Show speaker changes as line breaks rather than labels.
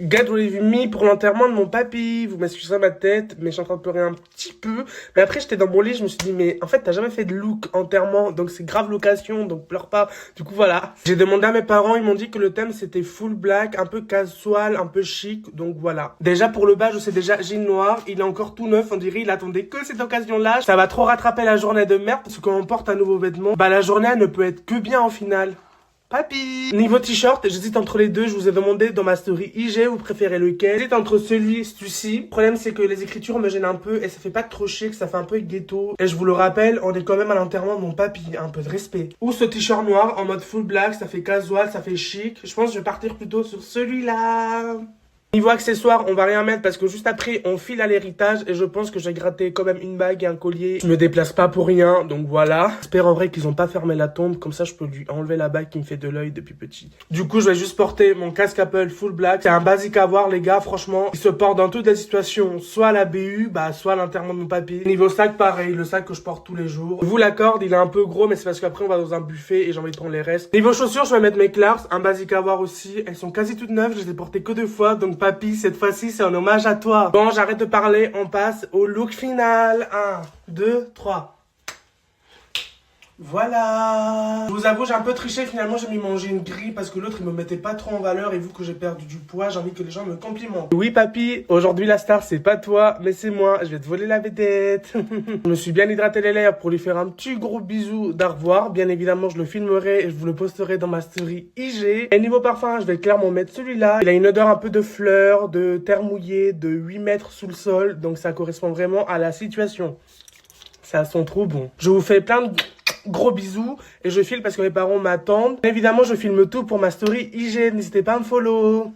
Get ready with me pour l'enterrement de mon papy. Vous m'excuserez ma tête, mais je suis en train de pleurer un petit peu. Mais après, j'étais dans mon lit, je me suis dit, mais en fait, t'as jamais fait de look enterrement, donc c'est grave l'occasion, donc pleure pas. Du coup, voilà. J'ai demandé à mes parents, ils m'ont dit que le thème c'était full black, un peu casual, un peu chic, donc voilà. Déjà, pour le bas, je sais déjà, jean noir, il est encore tout neuf, on dirait, il attendait que cette occasion-là. Ça va trop rattraper la journée de merde, parce que quand on porte un nouveau vêtement, bah la journée, elle ne peut être que bien en finale. Papy! Niveau t-shirt, j'hésite entre les deux. Je vous ai demandé dans ma story IG, vous préférez lequel? J'hésite entre celui-ci. Le problème, c'est que les écritures me gênent un peu et ça fait pas trop chic, ça fait un peu ghetto. Et je vous le rappelle, on est quand même à l'enterrement de mon papy, un peu de respect. Ou ce t-shirt noir en mode full black, ça fait casual, ça fait chic. Je pense que je vais partir plutôt sur celui-là. Niveau accessoires, on va rien mettre parce que juste après, on file à l'héritage et je pense que j'ai gratté quand même une bague et un collier. Je me déplace pas pour rien, donc voilà. J'espère en vrai qu'ils ont pas fermé la tombe, comme ça je peux lui enlever la bague qui me fait de l'œil depuis petit. Du coup, je vais juste porter mon casque Apple full black. C'est un basique à voir, les gars, franchement. Il se porte dans toutes les situations, soit à la BU, soit à l'enterrement de mon papy. Niveau sac, pareil, le sac que je porte tous les jours. Vous, la corde, il est un peu gros, mais c'est parce qu'après, on va dans un buffet et j'ai envie de prendre les restes. Niveau chaussures, je vais mettre mes Clars, un basique à voir aussi. Elles sont quasi toutes neuves, je les ai portées que 2 fois, donc papy, cette fois-ci, c'est un hommage à toi. Bon, j'arrête de parler, on passe au look final. 1, 2, 3. Voilà. Je vous avoue, j'ai un peu triché. Finalement, j'ai mis mon jean gris parce que l'autre, il me mettait pas trop en valeur. Et vu que j'ai perdu du poids, j'ai envie que les gens me complimentent. Oui, papy, aujourd'hui, la star, c'est pas toi, mais c'est moi. Je vais te voler la vedette. Je me suis bien hydraté les lèvres pour lui faire un petit gros bisou d'au revoir. Bien évidemment, je le filmerai et je vous le posterai dans ma story IG. Et niveau parfum, je vais clairement mettre celui-là. Il a une odeur un peu de fleurs, de terre mouillée, de 8 mètres sous le sol. Donc, ça correspond vraiment à la situation. Ça sent trop bon. Je vous fais plein de gros bisous et je file parce que mes parents m'attendent. Évidemment, je filme tout pour ma story IG. N'hésitez pas à me follow.